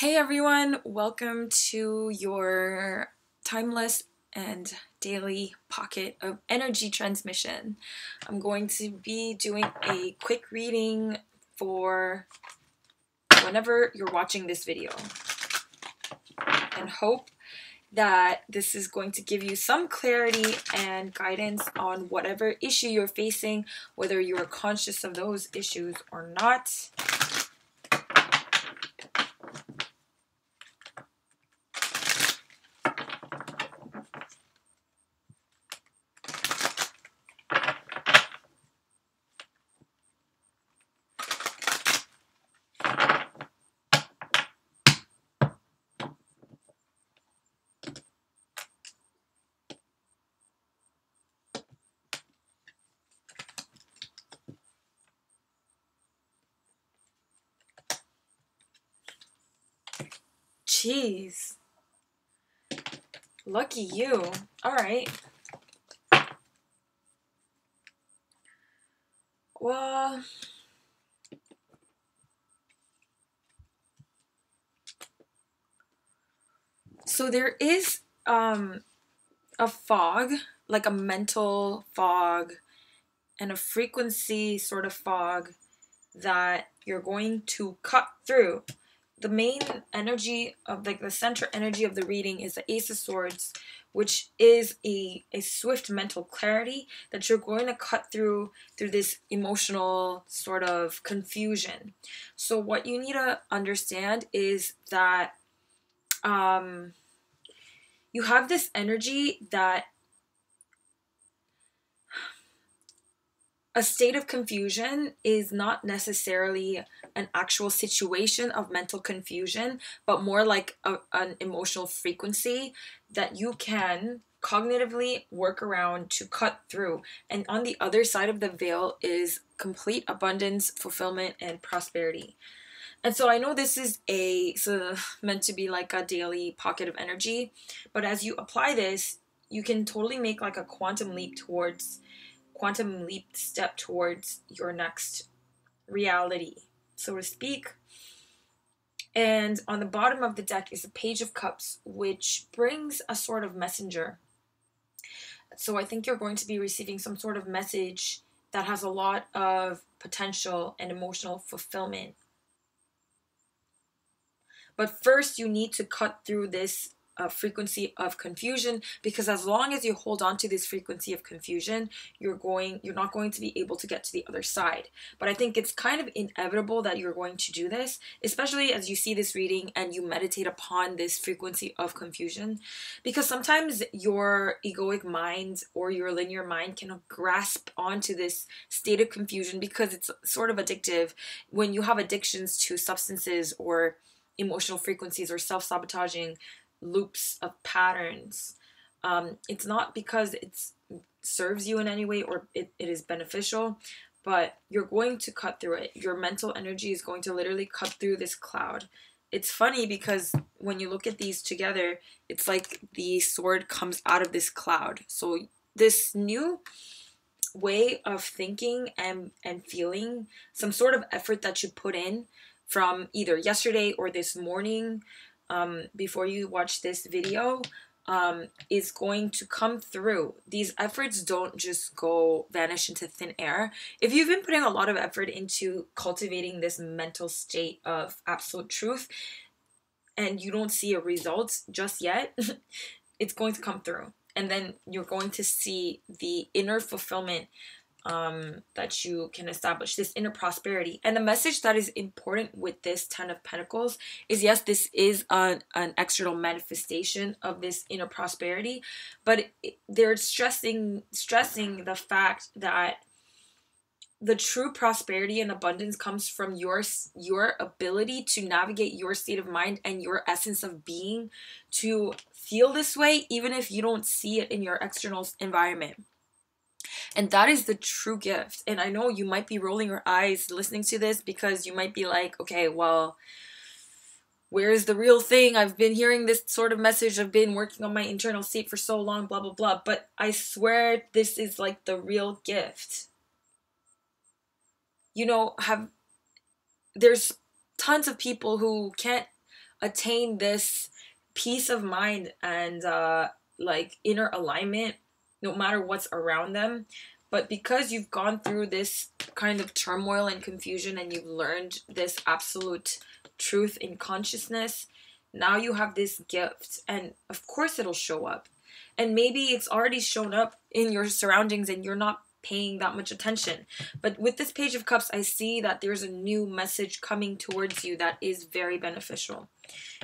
Hey everyone, welcome to your timeless and daily pocket of energy transmission. I'm going to be doing a quick reading for whenever you're watching this video and hope that this is going to give you some clarity and guidance on whatever issue you're facing, whether you are conscious of those issues or not. Jeez. Lucky you. Alright. Well, so there is a fog, like a mental fog and a frequency sort of fog that you're going to cut through. The main energy of, like, the center energy of the reading is the Ace of Swords, which is a swift mental clarity that you're going to cut through this emotional sort of confusion. So what you need to understand is that you have this energy that a state of confusion is not necessarily an actual situation of mental confusion, but more like an emotional frequency that you can cognitively work around to cut through. And on the other side of the veil is complete abundance, fulfillment, and prosperity. And so I know this is meant to be like a daily pocket of energy, but as you apply this, you can totally make like a quantum leap step towards your next reality, so to speak. And on the bottom of the deck is a Page of Cups, which brings a sort of messenger. So I think you're going to be receiving some sort of message that has a lot of potential and emotional fulfillment. But first, you need to cut through this frequency of confusion, because as long as you hold on to this frequency of confusion, you're not going to be able to get to the other side. But I think it's kind of inevitable that you're going to do this, especially as you see this reading and you meditate upon this frequency of confusion, because sometimes your egoic mind or your linear mind can grasp onto this state of confusion because it's sort of addictive. When you have addictions to substances or emotional frequencies or self-sabotaging loops of patterns, it's not because it serves you in any way or it is beneficial, but you're going to cut through it. Your mental energy is going to literally cut through this cloud. It's funny because when you look at these together, it's like the sword comes out of this cloud. So this new way of thinking and feeling, some sort of effort that you put in from either yesterday or this morning, before you watch this video, is going to come through. These efforts don't just vanish into thin air. If you've been putting a lot of effort into cultivating this mental state of absolute truth and you don't see a result just yet, it's going to come through. And then you're going to see the inner fulfillment that you can establish, this inner prosperity. And the message that is important with this Ten of Pentacles is, yes, this is an external manifestation of this inner prosperity, but they're stressing the fact that the true prosperity and abundance comes from your ability to navigate your state of mind and your essence of being to feel this way, even if you don't see it in your external environment. And that is the true gift. And I know you might be rolling your eyes listening to this because you might be like, okay, well, where's the real thing? I've been hearing this sort of message. I've been working on my internal state for so long, blah, blah, blah. But I swear this is like the real gift. You know, there's tons of people who can't attain this peace of mind and like inner alignment no matter what's around them. But because you've gone through this kind of turmoil and confusion and you've learned this absolute truth in consciousness, now you have this gift, and of course it'll show up. And maybe it's already shown up in your surroundings and you're not paying that much attention. But with this Page of Cups, I see that there's a new message coming towards you that is very beneficial.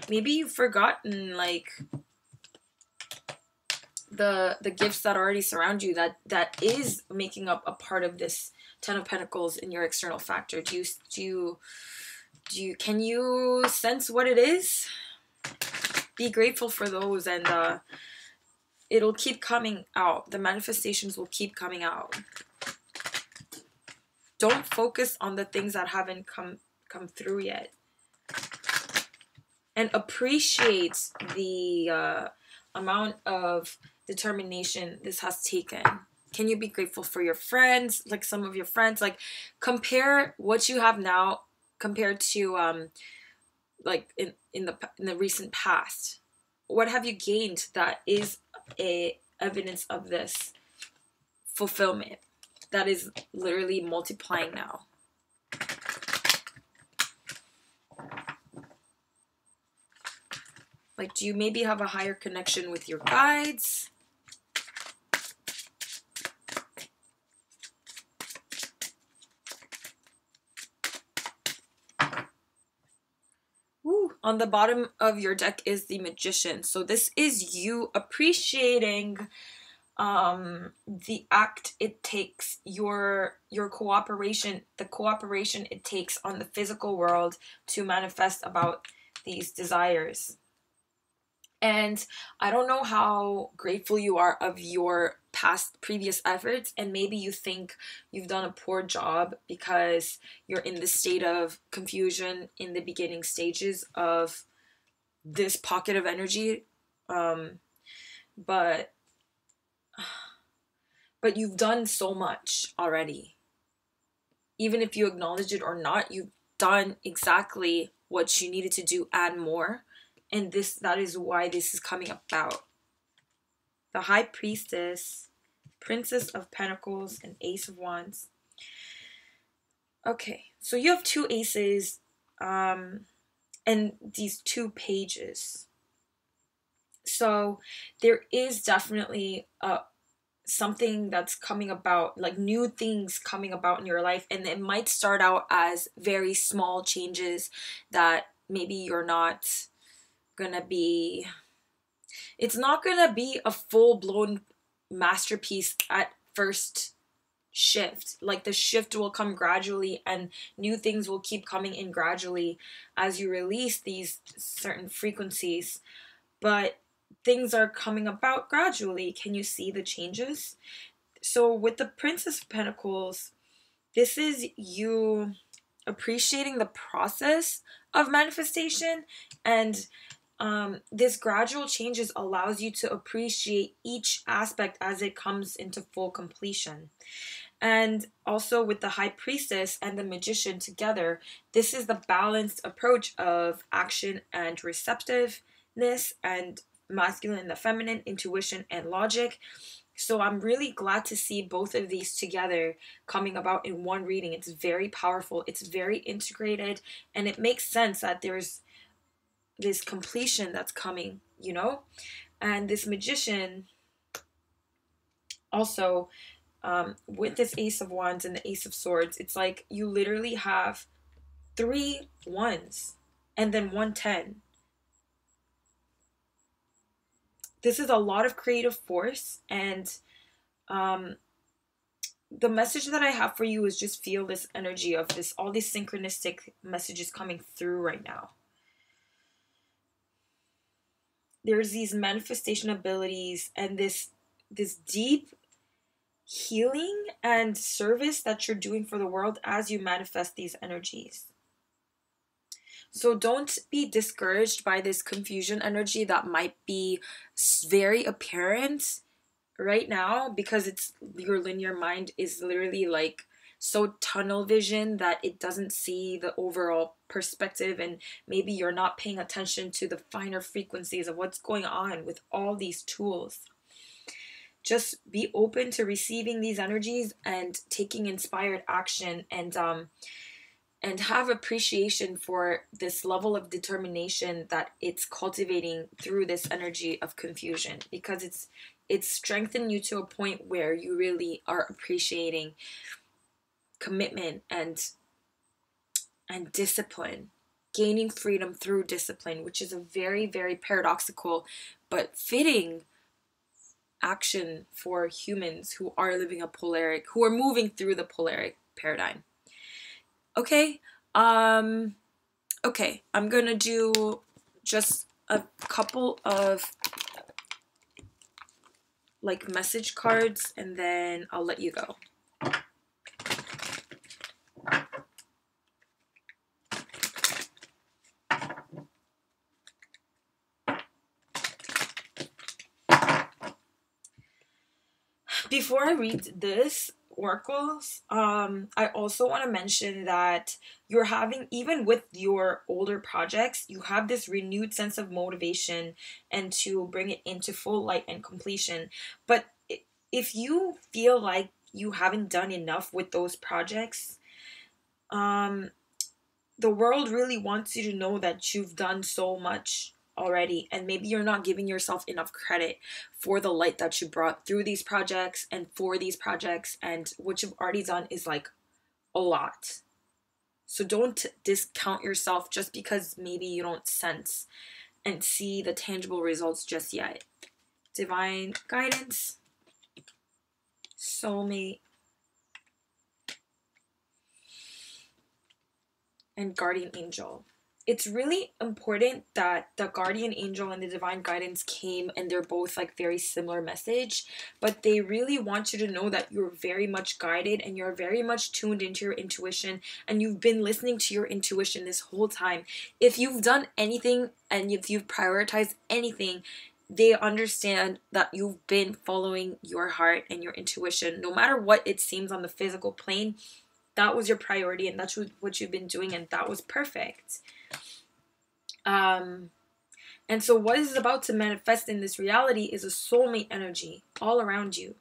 Maybe you've forgotten like the gifts that already surround you that is making up a part of this Ten of Pentacles in your external factor. Can you sense what it is? Be grateful for those, and it'll keep coming out. The manifestations will keep coming out. Don't focus on the things that haven't come through yet. And appreciate the amount of determination this has taken. Can you be grateful for your friends? Like some of your friends, like compare what you have now compared to like in the recent past. What have you gained that is a evidence of this fulfillment that is literally multiplying now? Like, do you maybe have a higher connection with your guides? Ooh, on the bottom of your deck is the Magician. So this is you appreciating the act it takes, your cooperation, the cooperation it takes on the physical world to manifest about these desires. And I don't know how grateful you are of your previous efforts, and maybe you think you've done a poor job because you're in the state of confusion in the beginning stages of this pocket of energy. But you've done so much already. Even if you acknowledge it or not, you've done exactly what you needed to do and more. And that is why this is coming about. The High Priestess, Princess of Pentacles, and Ace of Wands. Okay, so you have two aces and these two pages. So there is definitely something that's coming about, like new things coming about in your life. And it might start out as very small changes that maybe you're not gonna be, it's not gonna be a full-blown masterpiece at first shift. Like the shift will come gradually and new things will keep coming in gradually as you release these certain frequencies, but things are coming about gradually. Can you see the changes? So with the Princess of Pentacles, this is you appreciating the process of manifestation, and this gradual changes allows you to appreciate each aspect as it comes into full completion. And also with the High Priestess and the Magician together, this is the balanced approach of action and receptiveness, and masculine and the feminine, intuition and logic. So I'm really glad to see both of these together coming about in one reading. It's very powerful, it's very integrated, and it makes sense that there's this completion that's coming, you know? And this Magician also, with this Ace of Wands and the Ace of Swords, it's like you literally have 3 ones and then 1 10. This is a lot of creative force, and the message that I have for you is just feel this energy of this, all these synchronistic messages coming through right now. There's these manifestation abilities and this deep healing and service that you're doing for the world as you manifest these energies. So don't be discouraged by this confusion energy that might be very apparent right now, because it's your linear mind is literally like so tunnel vision that it doesn't see the overall perspective, and maybe you're not paying attention to the finer frequencies of what's going on with all these tools. Just be open to receiving these energies and taking inspired action, and have appreciation for this level of determination that it's cultivating through this energy of confusion, because it's strengthened you to a point where you really are appreciating commitment and discipline, gaining freedom through discipline, which is a very, very paradoxical but fitting action for humans who are living a polaric, who are moving through the polaric paradigm. Okay, okay, I'm gonna do just a couple of like message cards and then I'll let you go. Before I read this oracles, I also want to mention that you're having, even with your older projects, you have this renewed sense of motivation and to bring it into full light and completion. But if you feel like you haven't done enough with those projects, the world really wants you to know that you've done so much already, and maybe you're not giving yourself enough credit for the light that you brought through these projects and for these projects, and what you've already done is like a lot. So don't discount yourself just because maybe you don't sense and see the tangible results just yet. Divine guidance, soulmate, and guardian angel. It's really important that the guardian angel and the divine guidance came, and they're both like very similar message, but they really want you to know that you're very much guided and you're very much tuned into your intuition, and you've been listening to your intuition this whole time. If you've done anything and if you've prioritized anything, they understand that you've been following your heart and your intuition, no matter what it seems on the physical plane. That was your priority, and that's what you've been doing, and that was perfect. And so what is about to manifest in this reality is a soulmate energy all around you.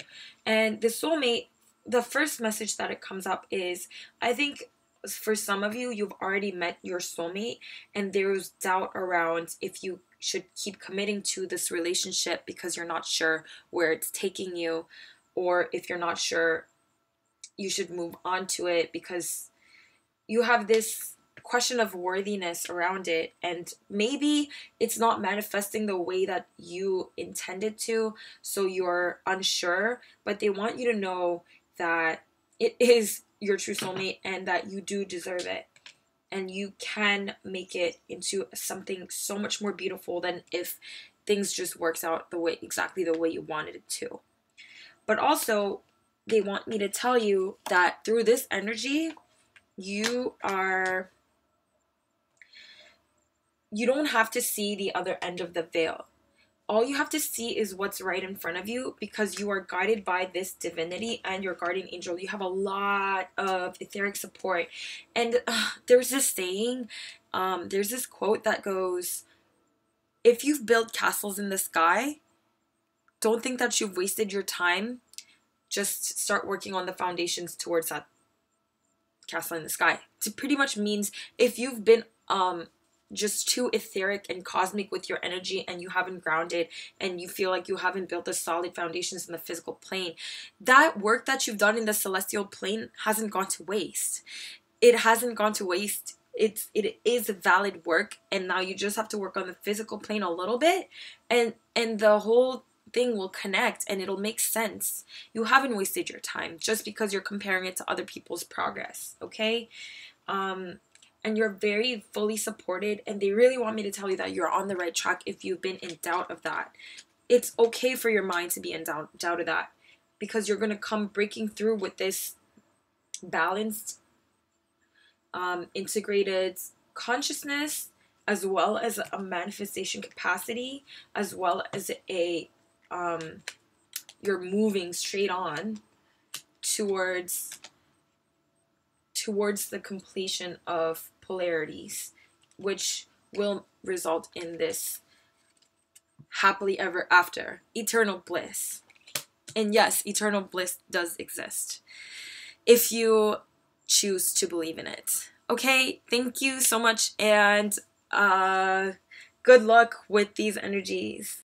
And the soulmate, the first message that it comes up is, I think for some of you, you've already met your soulmate, and there's doubt around if you should keep committing to this relationship because you're not sure where it's taking you, or if you're not sure you should move on to it because you have this question of worthiness around it, and maybe it's not manifesting the way that you intended to, so you're unsure. But they want you to know that it is your true soulmate and that you do deserve it, and you can make it into something so much more beautiful than if things just works out exactly the way you wanted it to. But also, they want me to tell you that through this energy, you don't have to see the other end of the veil. All you have to see is what's right in front of you, because you are guided by this divinity and your guardian angel. You have a lot of etheric support. And there's this saying, there's this quote that goes, if you've built castles in the sky, don't think that you've wasted your time. Just start working on the foundations towards that castle in the sky. It pretty much means if you've been just too etheric and cosmic with your energy, and you haven't grounded, and you feel like you haven't built the solid foundations in the physical plane, that work that you've done in the celestial plane hasn't gone to waste. It hasn't gone to waste. It is valid work, and now you just have to work on the physical plane a little bit, and the whole thing will connect and it'll make sense. You haven't wasted your time just because you're comparing it to other people's progress, okay? And you're very fully supported, and they really want me to tell you that you're on the right track if you've been in doubt of that. It's okay for your mind to be in doubt of that, because you're going to come breaking through with this balanced, integrated consciousness, as well as a manifestation capacity, as well as you're moving straight on towards towards the completion of polarities, which will result in this happily ever after, eternal bliss. And yes, eternal bliss does exist if you choose to believe in it. Okay, thank you so much, and good luck with these energies.